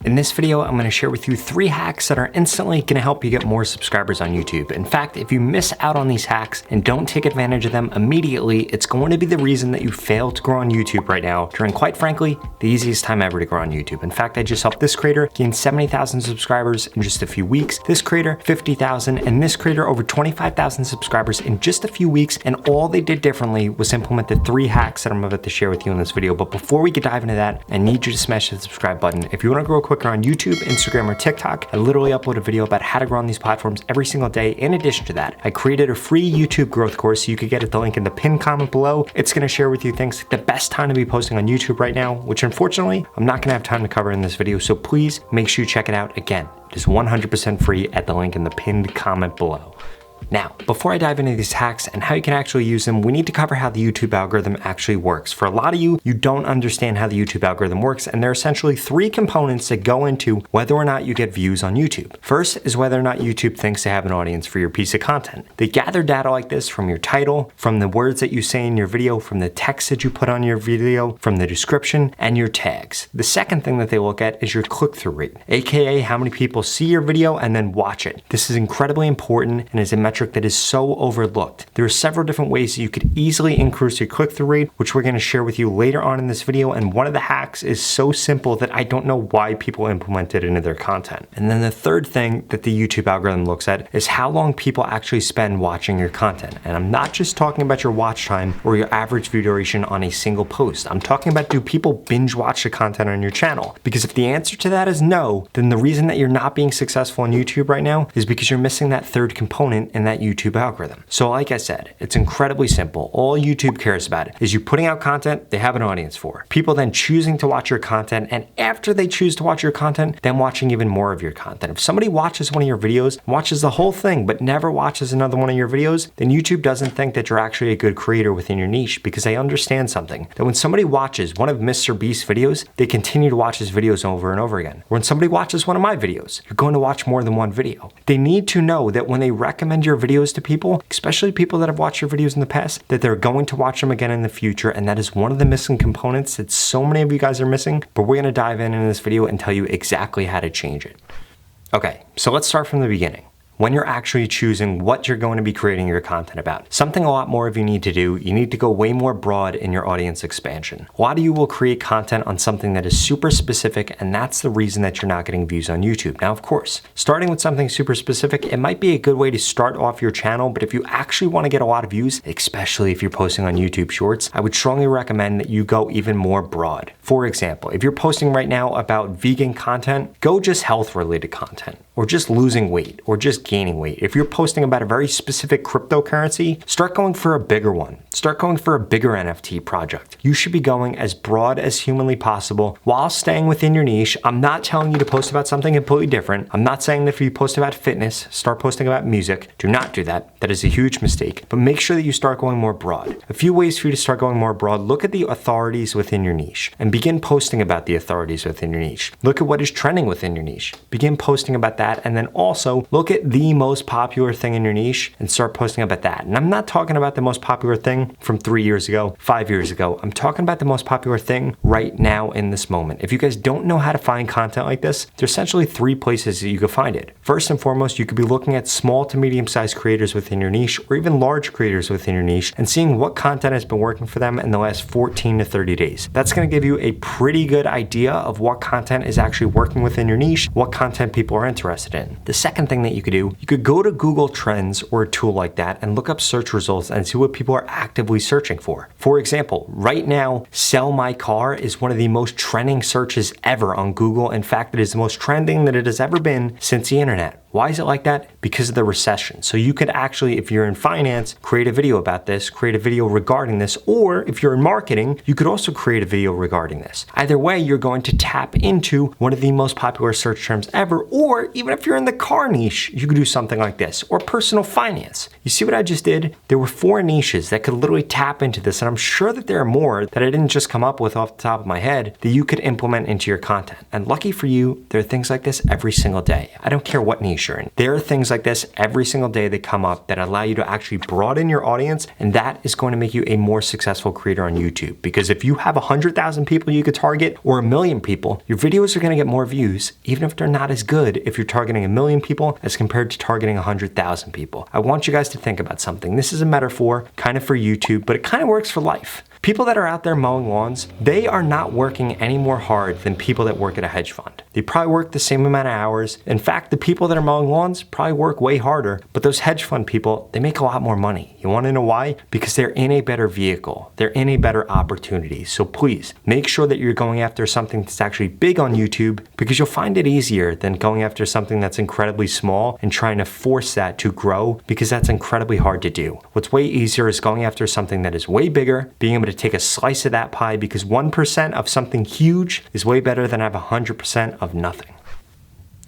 In this video, I'm going to share with you 3 hacks that are instantly going to help you get more subscribers on YouTube. In fact, if you miss out on these hacks and don't take advantage of them immediately, it's going to be the reason that you fail to grow on YouTube right now during, quite frankly, the easiest time ever to grow on YouTube. In fact, I just helped this creator gain 70,000 subscribers in just a few weeks, this creator 50,000, and this creator over 25,000 subscribers in just a few weeks, and all they did differently was implement the 3 hacks that I'm about to share with you in this video. But before we could dive into that, I need you to smash the subscribe button. If you want to grow quicker on YouTube, Instagram, or TikTok, I literally upload a video about how to grow on these platforms every single day. In addition to that, I created a free YouTube growth course, so you could get it the link in the pinned comment below. It's going to share with you things like the best time to be posting on YouTube right now, which unfortunately, I'm not going to have time to cover in this video, so please make sure you check it out. Again, it is 100% free at the link in the pinned comment below. Now, before I dive into these hacks and how you can actually use them, we need to cover how the YouTube algorithm actually works. For a lot of you, you don't understand how the YouTube algorithm works, and there are essentially 3 components that go into whether or not you get views on YouTube. First is whether or not YouTube thinks they have an audience for your piece of content. They gather data like this from your title, from the words that you say in your video, from the text that you put on your video, from the description, and your tags. The second thing that they look at is your click-through rate, aka how many people see your video and then watch it. This is incredibly important and is a metric that is so overlooked. There are several different ways that you could easily increase your click-through rate, which we're going to share with you later on in this video, and one of the hacks is so simple that I don't know why people implement it into their content. And then the third thing that the YouTube algorithm looks at is how long people actually spend watching your content. And I'm not just talking about your watch time or your average view duration on a single post. I'm talking about, do people binge watch the content on your channel? Because if the answer to that is no, then the reason that you're not being successful on YouTube right now is because you're missing that third component in that YouTube algorithm. So like I said, it's incredibly simple. All YouTube cares about is you putting out content they have an audience for. People then choosing to watch your content, and after they choose to watch your content, then watching even more of your content. If somebody watches one of your videos, watches the whole thing, but never watches another one of your videos, then YouTube doesn't think that you're actually a good creator within your niche, because they understand something. That when somebody watches one of Mr. Beast's videos, they continue to watch his videos over and over again. When somebody watches one of my videos, you're going to watch more than one video. They need to know that when they recommend your videos to people, especially people that have watched your videos in the past, that they're going to watch them again in the future, and that is one of the missing components that so many of you guys are missing, but we're going to dive in this video and tell you exactly how to change it. Okay, so let's start from the beginning. When you're actually choosing what you're going to be creating your content about, something a lot more of you need to do, you need to go way more broad in your audience expansion. A lot of you will create content on something that is super specific, and that's the reason that you're not getting views on YouTube. Now, of course, starting with something super specific, it might be a good way to start off your channel, but if you actually want to get a lot of views, especially if you're posting on YouTube Shorts, I would strongly recommend that you go even more broad. For example, if you're posting right now about vegan content, go just health-related content, or just losing weight, or just gaining weight. If you're posting about a very specific cryptocurrency, start going for a bigger one. Start going for a bigger NFT project. You should be going as broad as humanly possible while staying within your niche. I'm not telling you to post about something completely different. I'm not saying that if you post about fitness, start posting about music. Do not do that. That is a huge mistake. But make sure that you start going more broad. A few ways for you to start going more broad: look at the authorities within your niche and begin posting about the authorities within your niche. Look at what is trending within your niche. Begin posting about that, and then also look at the most popular thing in your niche and start posting about that. And I'm not talking about the most popular thing from 3 years ago, 5 years ago. I'm talking about the most popular thing right now in this moment. If you guys don't know how to find content like this, there's essentially 3 places that you could find it. First and foremost, you could be looking at small to medium-sized creators within your niche, or even large creators within your niche, and seeing what content has been working for them in the last 14 to 30 days. That's going to give you a pretty good idea of what content is actually working within your niche, what content people are interested in. The second thing that you could do, you could go to Google Trends or a tool like that and look up search results and see what people are actively searching for. For example, right now, sell my car is one of the most trending searches ever on Google. In fact, it is the most trending that it has ever been since the internet. Why is it like that? Because of the recession. So you could actually, if you're in finance, create a video about this, create a video regarding this, or if you're in marketing, you could also create a video regarding this. Either way, you're going to tap into one of the most popular search terms ever, or even if you're in the car niche, you could do something like this, or personal finance. You see what I just did? There were 4 niches that could literally tap into this, and I'm sure that there are more that I didn't just come up with off the top of my head that you could implement into your content. And lucky for you, there are things like this every single day. I don't care what niche you're in. There are things like this every single day that come up that allow you to actually broaden your audience, and that is going to make you a more successful creator on YouTube. Because if you have 100,000 people you could target or 1 million people, your videos are going to get more views, even if they're not as good if you're targeting 1 million people as compared to targeting 100,000 people. I want you guys to think about something. This is a metaphor kind of for YouTube, but it kind of works for life. People that are out there mowing lawns, they are not working any more hard than people that work at a hedge fund. They probably work the same amount of hours. In fact, the people that are mowing lawns probably work way harder, but those hedge fund people, they make a lot more money. You wanna know why? Because they're in a better vehicle. They're in a better opportunity. So please, make sure that you're going after something that's actually big on YouTube, because you'll find it easier than going after something that's incredibly small and trying to force that to grow, because that's incredibly hard to do. What's way easier is going after something that is way bigger, being able to take a slice of that pie, because 1% of something huge is way better than have 100% of nothing.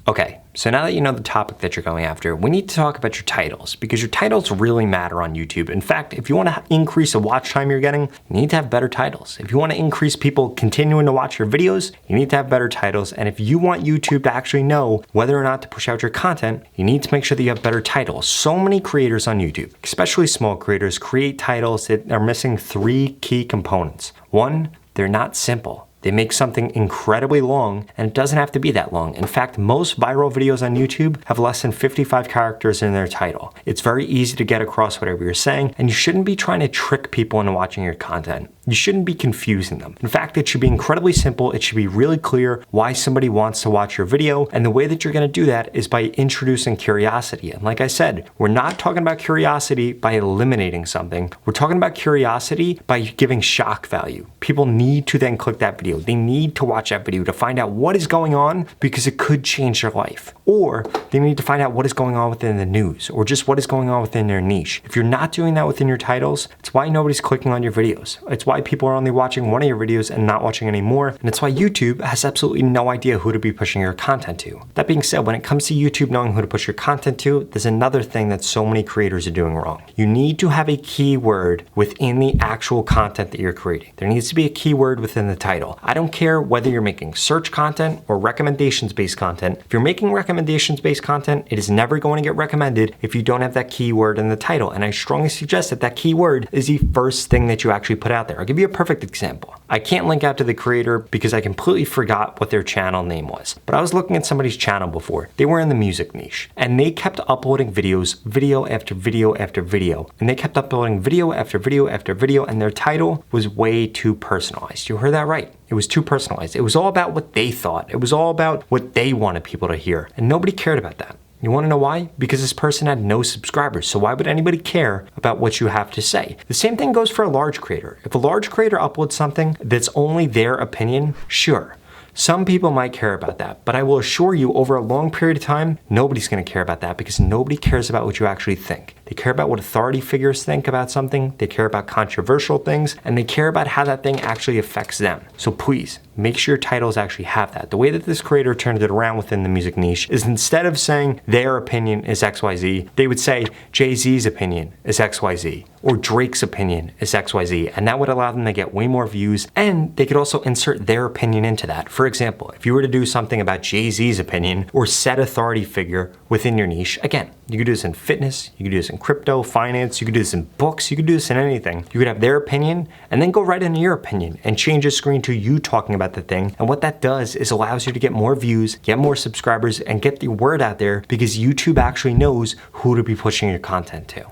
Okay, so now that you know the topic that you're going after, we need to talk about your titles, because your titles really matter on YouTube. In fact, if you want to increase the watch time you're getting, you need to have better titles. If you want to increase people continuing to watch your videos, you need to have better titles. And if you want YouTube to actually know whether or not to push out your content, you need to make sure that you have better titles. So many creators on YouTube, especially small creators, create titles that are missing 3 key components. 1, they're not simple. They make something incredibly long, and it doesn't have to be that long. In fact, most viral videos on YouTube have less than 55 characters in their title. It's very easy to get across whatever you're saying, and you shouldn't be trying to trick people into watching your content. You shouldn't be confusing them. In fact, it should be incredibly simple. It should be really clear why somebody wants to watch your video, and the way that you're gonna do that is by introducing curiosity. And like I said, we're not talking about curiosity by eliminating something. We're talking about curiosity by giving shock value. People need to then click that video. They need to watch that video to find out what is going on, because it could change their life. Or they need to find out what is going on within the news, or just what is going on within their niche. If you're not doing that within your titles, it's why nobody's clicking on your videos. It's why people are only watching one of your videos and not watching any more. And it's why YouTube has absolutely no idea who to be pushing your content to. That being said, when it comes to YouTube knowing who to push your content to, there's another thing that so many creators are doing wrong. You need to have a keyword within the actual content that you're creating. There needs to be a keyword within the title. I don't care whether you're making search content or recommendations-based content. If you're making recommendations-based content, it is never going to get recommended if you don't have that keyword in the title. And I strongly suggest that that keyword is the first thing that you actually put out there. I'll give you a perfect example. I can't link out to the creator because I completely forgot what their channel name was. But I was looking at somebody's channel before. They were in the music niche, and they kept uploading videos, video after video after video. And they kept uploading video after video after video, and their title was way too personalized. You heard that right. It was too personalized. It was all about what they thought. It was all about what they wanted people to hear. And nobody cared about that. You wanna know why? Because this person had no subscribers, so why would anybody care about what you have to say? The same thing goes for a large creator. If a large creator uploads something that's only their opinion, sure. Some people might care about that, but I will assure you over a long period of time, nobody's gonna care about that, because nobody cares about what you actually think. They care about what authority figures think about something, they care about controversial things, and they care about how that thing actually affects them. So please, make sure your titles actually have that. The way that this creator turned it around within the music niche is, instead of saying their opinion is XYZ, they would say Jay-Z's opinion is XYZ, or Drake's opinion is XYZ, and that would allow them to get way more views, and they could also insert their opinion into that. For example, if you were to do something about Jay-Z's opinion or set authority figure within your niche, again, you could do this in fitness, you could do this in crypto, finance, you could do this in books, you could do this in anything. You could have their opinion and then go right into your opinion and change the screen to you talking about the thing. And what that does is allows you to get more views, get more subscribers, and get the word out there, because YouTube actually knows who to be pushing your content to.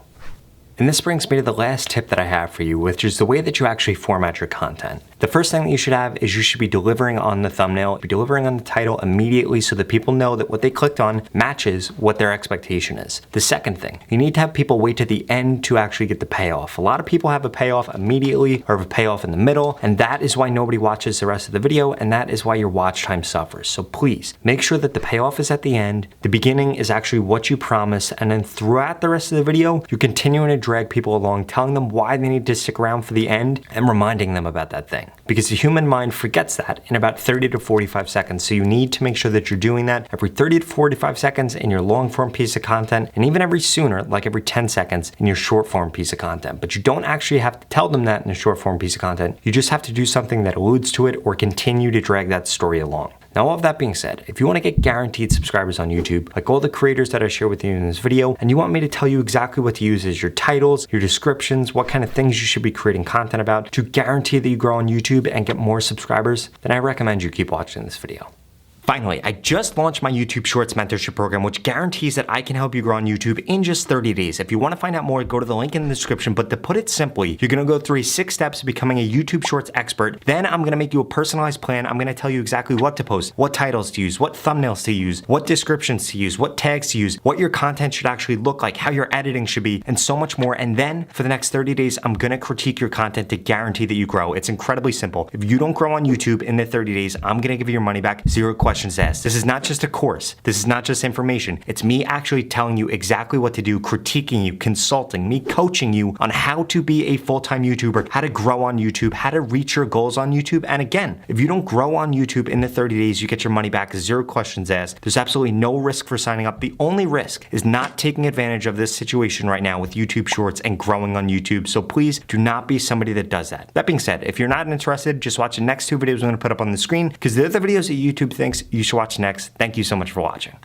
And this brings me to the last tip that I have for you, which is the way that you actually format your content. The first thing that you should have is you should be delivering on the thumbnail, be delivering on the title immediately so that people know that what they clicked on matches what their expectation is. The second thing, you need to have people wait to the end to actually get the payoff. A lot of people have a payoff immediately or have a payoff in the middle, and that is why nobody watches the rest of the video, and that is why your watch time suffers. So please, make sure that the payoff is at the end, the beginning is actually what you promise, and then throughout the rest of the video, you're continuing to drag people along, telling them why they need to stick around for the end, and reminding them about that thing. Because the human mind forgets that in about 30 to 45 seconds. So you need to make sure that you're doing that every 30 to 45 seconds in your long form piece of content, and even every sooner, like every 10 seconds in your short form piece of content. But you don't actually have to tell them that in a short form piece of content. You just have to do something that alludes to it or continue to drag that story along. Now, all of that being said, if you want to get guaranteed subscribers on YouTube, like all the creators that I share with you in this video, and you want me to tell you exactly what to use as your titles, your descriptions, what kind of things you should be creating content about to guarantee that you grow on YouTube and get more subscribers, then I recommend you keep watching this video. Finally, I just launched my YouTube Shorts mentorship program, which guarantees that I can help you grow on YouTube in just 30 days. If you want to find out more, go to the link in the description. But to put it simply, you're going to go through 6 steps to becoming a YouTube Shorts expert. Then I'm going to make you a personalized plan. I'm going to tell you exactly what to post, what titles to use, what thumbnails to use, what descriptions to use, what tags to use, what your content should actually look like, how your editing should be, and so much more. And then for the next 30 days, I'm going to critique your content to guarantee that you grow. It's incredibly simple. If you don't grow on YouTube in the 30 days, I'm going to give you your money back, 0 questions asked. This is not just a course. This is not just information. It's me actually telling you exactly what to do, critiquing you, consulting, me coaching you on how to be a full-time YouTuber, how to grow on YouTube, how to reach your goals on YouTube. And again, if you don't grow on YouTube in the 30 days, you get your money back, 0 questions asked. There's absolutely no risk for signing up. The only risk is not taking advantage of this situation right now with YouTube Shorts and growing on YouTube. So please do not be somebody that does that. That being said, if you're not interested, just watch the next 2 videos I'm going to put up on the screen because they're the videos that YouTube thinks you should watch next. Thank you so much for watching.